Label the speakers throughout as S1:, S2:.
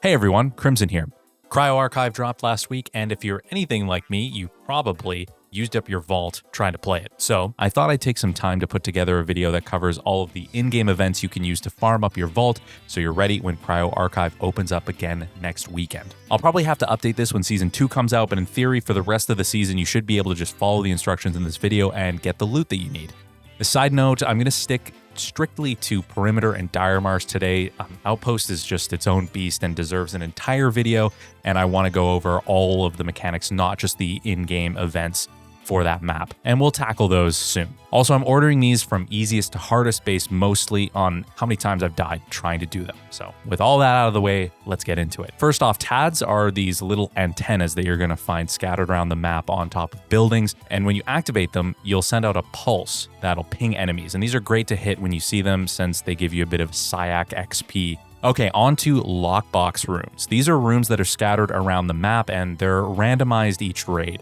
S1: Hey everyone, Crimson here. Cryo Archive dropped last week, and if you're anything like me, you probably used up your vault trying to play it. So I thought I'd take some time to put together a video that covers all of the in-game events you can use to farm up your vault so you're ready when Cryo Archive opens up again next weekend. I'll probably have to update this when Season 2 comes out, but in theory, for the rest of the season, you should be able to just follow the instructions in this video and get the loot that you need. A side note, I'm going to stick strictly to Perimeter and Dire Marsh today. Outpost is just its own beast and deserves an entire video, and I want to go over all of the mechanics, not just the in-game events for that map, and we'll tackle those soon. Also, I'm ordering these from easiest to hardest based mostly on how many times I've died trying to do them. So with all that out of the way, let's get into it. First off, TADs are these little antennas that you're going to find scattered around the map on top of buildings, and when you activate them, you'll send out a pulse that'll ping enemies, and these are great to hit when you see them since they give you a bit of SciAC XP. Okay, on to Lockbox Rooms. These are rooms that are scattered around the map, and they're randomized each raid.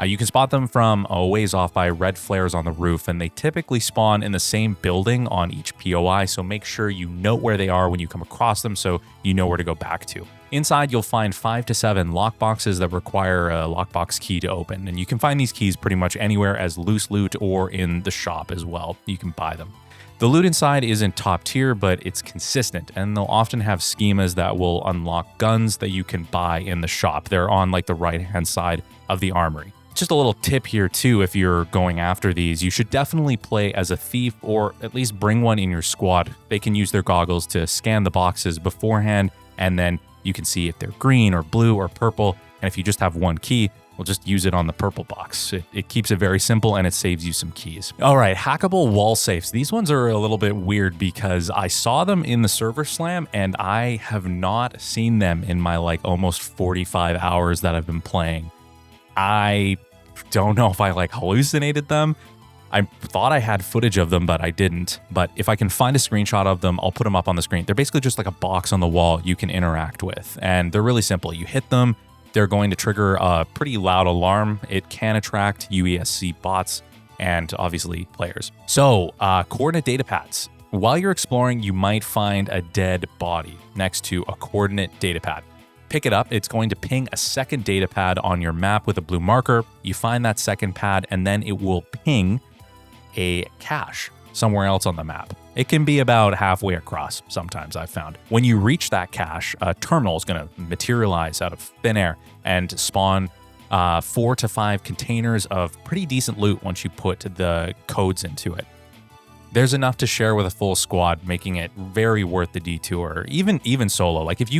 S1: You can spot them from a ways off by red flares on the roof, and they typically spawn in the same building on each POI, so make sure you note where they are when you come across them so you know where to go back to. Inside, you'll find 5 to 7 lockboxes that require a lockbox key to open, and you can find these keys pretty much anywhere as loose loot or in the shop as well. You can buy them. The loot inside isn't top tier, but it's consistent, and they'll often have schemas that will unlock guns that you can buy in the shop. They're on like the right-hand side of the armory. Just a little tip here too, if you're going after these, you should definitely play as a thief or at least bring one in your squad. They can use their goggles to scan the boxes beforehand, and then you can see if they're green or blue or purple, and if you just have one key, we'll just use it on the purple box. It keeps it very simple and it saves you some keys. All right, hackable wall safes. These ones are a little bit weird because I saw them in the server slam and I have not seen them in my like almost 45 hours that I've been playing. I don't know if I like hallucinated them. I thought I had footage of them, but I didn't. But if I can find a screenshot of them, I'll put them up on the screen. They're basically just like a box on the wall you can interact with. And they're really simple. You hit them, they're going to trigger a pretty loud alarm. It can attract UESC bots and obviously players. So coordinate data pads. While you're exploring, you might find a dead body next to a coordinate data pad. Pick it up, it's going to ping a second data pad on your map with a blue marker. You find that second pad, and then it will ping a cache somewhere else on the map. It can be about halfway across, sometimes I've found. When you reach that cache, a terminal is going to materialize out of thin air and spawn 4 to 5 containers of pretty decent loot once you put the codes into it. There's enough to share with a full squad, making it very worth the detour, even solo. Like if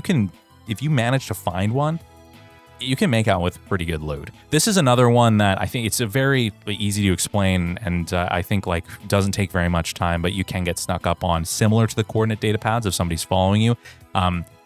S1: you manage to find one, you can make out with pretty good loot. This is another one that I think it's a very easy to explain, and I think like doesn't take very much time, but you can get snuck up on, similar to the coordinate data pads if somebody's following you.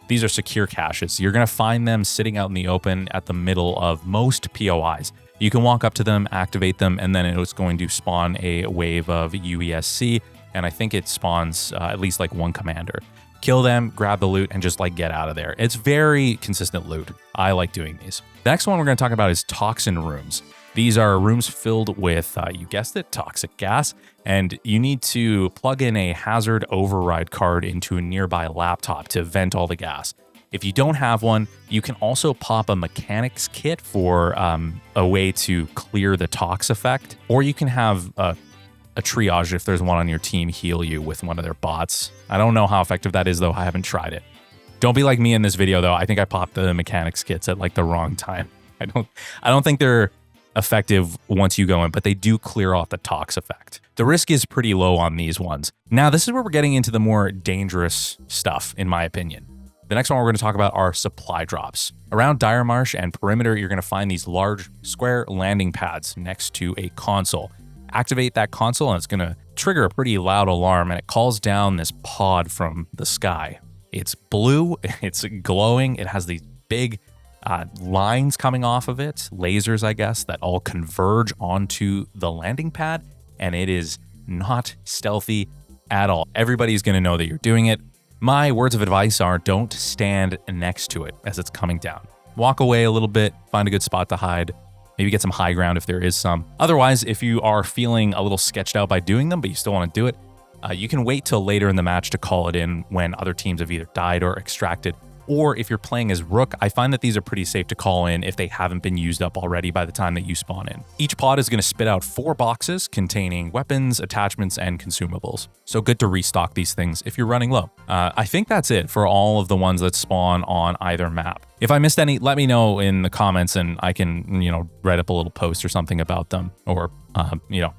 S1: These are secure caches. You're gonna find them sitting out in the open at the middle of most POIs. You can walk up to them, activate them, and then it's going to spawn a wave of UESC, and I think it spawns at least like one commander. Kill them, grab the loot, and just like get out of there. It's very consistent loot. I like doing these. The next one we're going to talk about is Toxin Rooms. These are rooms filled with, you guessed it, toxic gas, and you need to plug in a hazard override card into a nearby laptop to vent all the gas. If you don't have one, you can also pop a mechanics kit for a way to clear the tox effect, or you can have a triage if there's one on your team heal you with one of their bots. I don't know how effective that is though, I haven't tried it. Don't be like me in this video though, I think I popped the mechanics kits at like the wrong time. I don't think they're effective once you go in, but they do clear off the tox effect. The risk is pretty low on these ones. Now this is where we're getting into the more dangerous stuff in my opinion. The next one we're going to talk about are supply drops. Around Dire Marsh and Perimeter, you're going to find these large square landing pads next to a console. Activate that console and it's going to trigger a pretty loud alarm, and it calls down this pod from the sky. It's blue, it's glowing, it has these big lines coming off of it, lasers I guess, that all converge onto the landing pad, and it is not stealthy at all. Everybody's going to know that you're doing it. My words of advice are don't stand next to it as it's coming down. Walk away a little bit, find a good spot to hide. Maybe get some high ground if there is some. Otherwise, if you are feeling a little sketched out by doing them, but you still want to do it, you can wait till later in the match to call it in when other teams have either died or extracted. or if you're playing as Rook, I find that these are pretty safe to call in if they haven't been used up already by the time that you spawn in. Each pod is going to spit out 4 boxes containing weapons, attachments, and consumables. So good to restock these things if you're running low. I think that's it for all of the ones that spawn on either map. If I missed any, let me know in the comments and I can, write up a little post or something about them, or,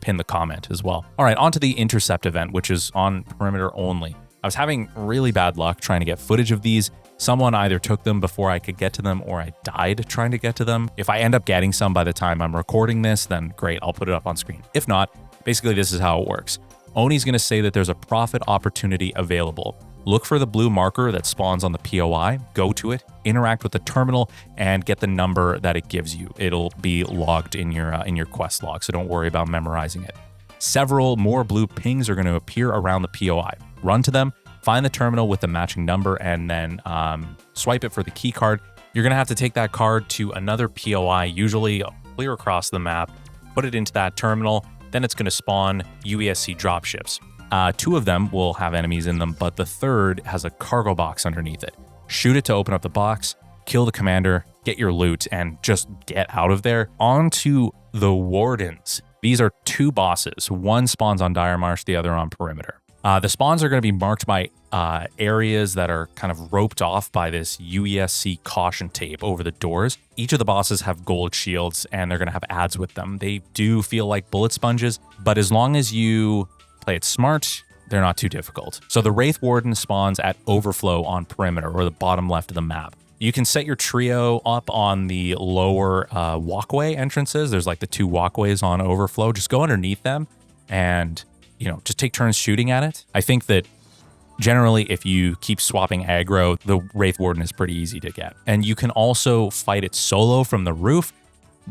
S1: pin the comment as well. All right, on to the Intercept event, which is on Perimeter only. I was having really bad luck trying to get footage of these. Someone either took them before I could get to them, or I died trying to get to them. If I end up getting some by the time I'm recording this, then great, I'll put it up on screen. If not, basically this is how it works. Oni's going to say that there's a profit opportunity available. Look for the blue marker that spawns on the POI, go to it, interact with the terminal, and get the number that it gives you. It'll be logged in your quest log, so don't worry about memorizing it. Several more blue pings are going to appear around the POI. Run to them, find the terminal with the matching number, and then swipe it for the key card. You're going to have to take that card to another POI, usually clear across the map, put it into that terminal, then it's going to spawn UESC dropships. 2 of them will have enemies in them, but the third has a cargo box underneath it. Shoot it to open up the box, kill the commander, get your loot, and just get out of there. On to the Wardens. These are 2 bosses. One spawns on Dire Marsh, the other on Perimeter. The spawns are going to be marked by areas that are kind of roped off by this UESC caution tape over the doors. Each of the bosses have gold shields, and they're going to have ads with them. They do feel like bullet sponges, but as long as you play it smart, they're not too difficult. So the Wraith Warden spawns at Overflow on Perimeter, or the bottom left of the map. You can set your trio up on the lower walkway entrances. There's like the 2 walkways on Overflow. Just go underneath them and, just take turns shooting at it. I think that generally, if you keep swapping aggro, the Wraith Warden is pretty easy to get. And you can also fight it solo from the roof.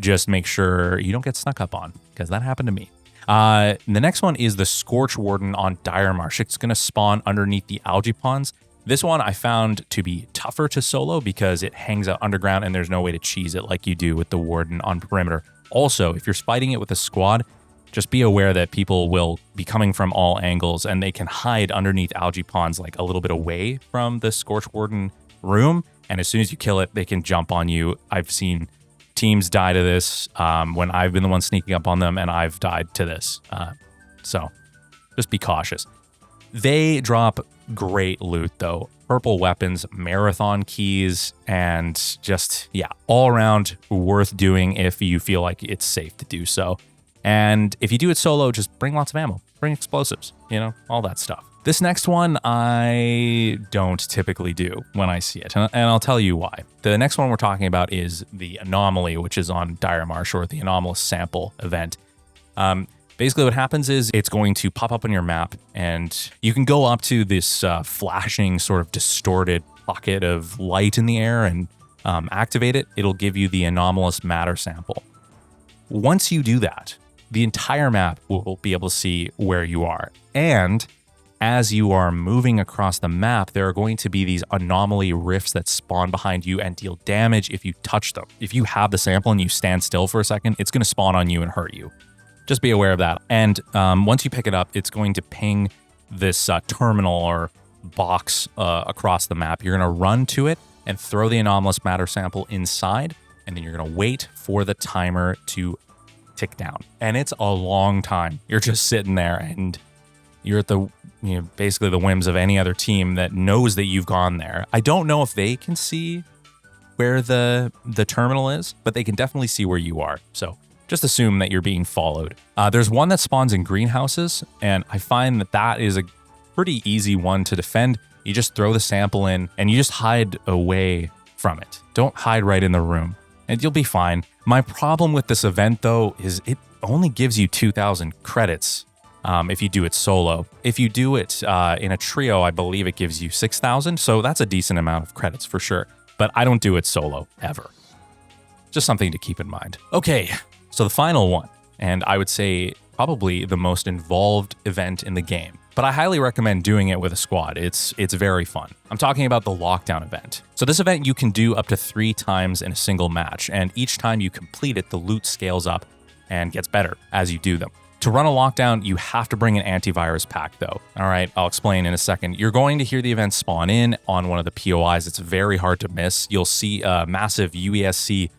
S1: Just make sure you don't get snuck up on, because that happened to me. The next one is the Scorch Warden on Dire Marsh. It's going to spawn underneath the algae ponds. This one I found to be tougher to solo because it hangs out underground and there's no way to cheese it like you do with the Warden on Perimeter. Also, if you're fighting it with a squad, just be aware that people will be coming from all angles and they can hide underneath algae ponds like a little bit away from the Scorch Warden room. And as soon as you kill it, they can jump on you. I've seen teams die to this when I've been the one sneaking up on them, and I've died to this. So just be cautious. They drop great loot though. Purple weapons, marathon keys, and just, all around worth doing if you feel like it's safe to do so. And if you do it solo, just bring lots of ammo, bring explosives, all that stuff. This next one I don't typically do when I see it, and I'll tell you why. The next one we're talking about is the Anomaly, which is on Dire Marsh, or the Anomalous sample event. Basically what happens is it's going to pop up on your map, and you can go up to this flashing sort of distorted pocket of light in the air and activate it. It'll give you the anomalous matter sample. Once you do that, the entire map will be able to see where you are. And as you are moving across the map, there are going to be these anomaly rifts that spawn behind you and deal damage if you touch them. If you have the sample and you stand still for a second, it's going to spawn on you and hurt you. Just be aware of that. And once you pick it up, it's going to ping this terminal or box across the map. You're going to run to it and throw the anomalous matter sample inside, and then you're going to wait for the timer to tick down. And it's a long time. You're just sitting there and you're at the basically the whims of any other team that knows that you've gone there. I don't know if they can see where the terminal is, but they can definitely see where you are. So just assume that you're being followed. There's one that spawns in greenhouses, and I find that is a pretty easy one to defend. You just throw the sample in and you just hide away from it. Don't hide right in the room and you'll be fine. My problem with this event though is it only gives you 2,000 credits if you do it solo. If you do it in a trio, I believe it gives you 6,000. So that's a decent amount of credits for sure. But I don't do it solo ever. Just something to keep in mind. Okay, so the final one, and I would say probably the most involved event in the game, but I highly recommend doing it with a squad. It's very fun. I'm talking about the lockdown event. So this event you can do up to 3 times in a single match, and each time you complete it, the loot scales up and gets better as you do them. To run a lockdown, you have to bring an antivirus pack though. All right, I'll explain in a second. You're going to hear the event spawn in on one of the POIs. It's very hard to miss. You'll see a massive UESC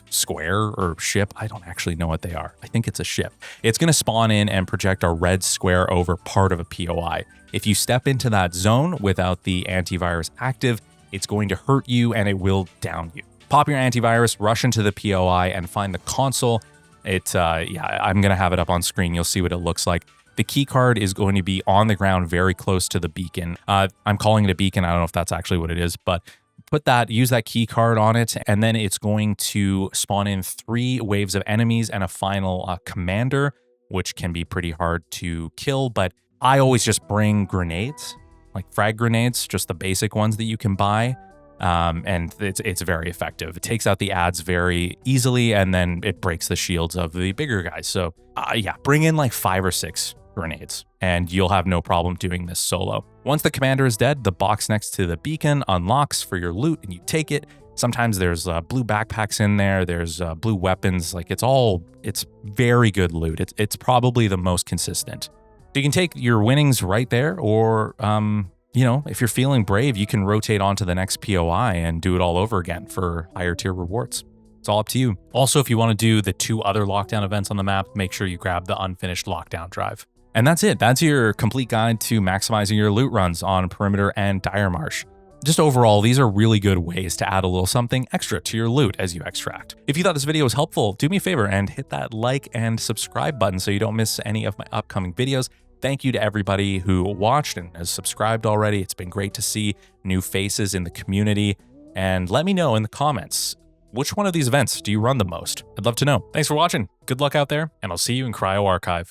S1: square or ship. I don't actually know what they are. I think it's a ship. It's going to spawn in and project a red square over part of a POI. If you step into that zone without the antivirus active, it's going to hurt you and it will down you. Pop your antivirus, rush into the POI and find the console. Yeah, I'm going to have it up on screen. You'll see what it looks like. The key card is going to be on the ground very close to the beacon. I'm calling it a beacon. I don't know if that's actually what it is, but use that key card on it, and then it's going to spawn in 3 waves of enemies and a final commander, which can be pretty hard to kill, but I always just bring grenades, like frag grenades, just the basic ones that you can buy. And it's very effective. It takes out the ads very easily, and then it breaks the shields of the bigger guys. So yeah, bring in like 5 or 6 grenades, and you'll have no problem doing this solo. Once the commander is dead, the box next to the beacon unlocks for your loot, and you take it. Sometimes there's blue backpacks in there. There's blue weapons. Like it's very good loot. It's probably the most consistent. So you can take your winnings right there, or you know, if you're feeling brave, you can rotate onto the next POI and do it all over again for higher tier rewards. It's all up to you. Also, if you want to do the 2 other lockdown events on the map, make sure you grab the unfinished lockdown drive. And that's it. That's your complete guide to maximizing your loot runs on Perimeter and Dire Marsh. Just overall, these are really good ways to add a little something extra to your loot as you extract. If you thought this video was helpful, do me a favor and hit that like and subscribe button so you don't miss any of my upcoming videos. Thank you to everybody who watched and has subscribed already. It's been great to see new faces in the community. And let me know in the comments, which one of these events do you run the most? I'd love to know. Thanks for watching. Good luck out there, and I'll see you in Cryo Archive.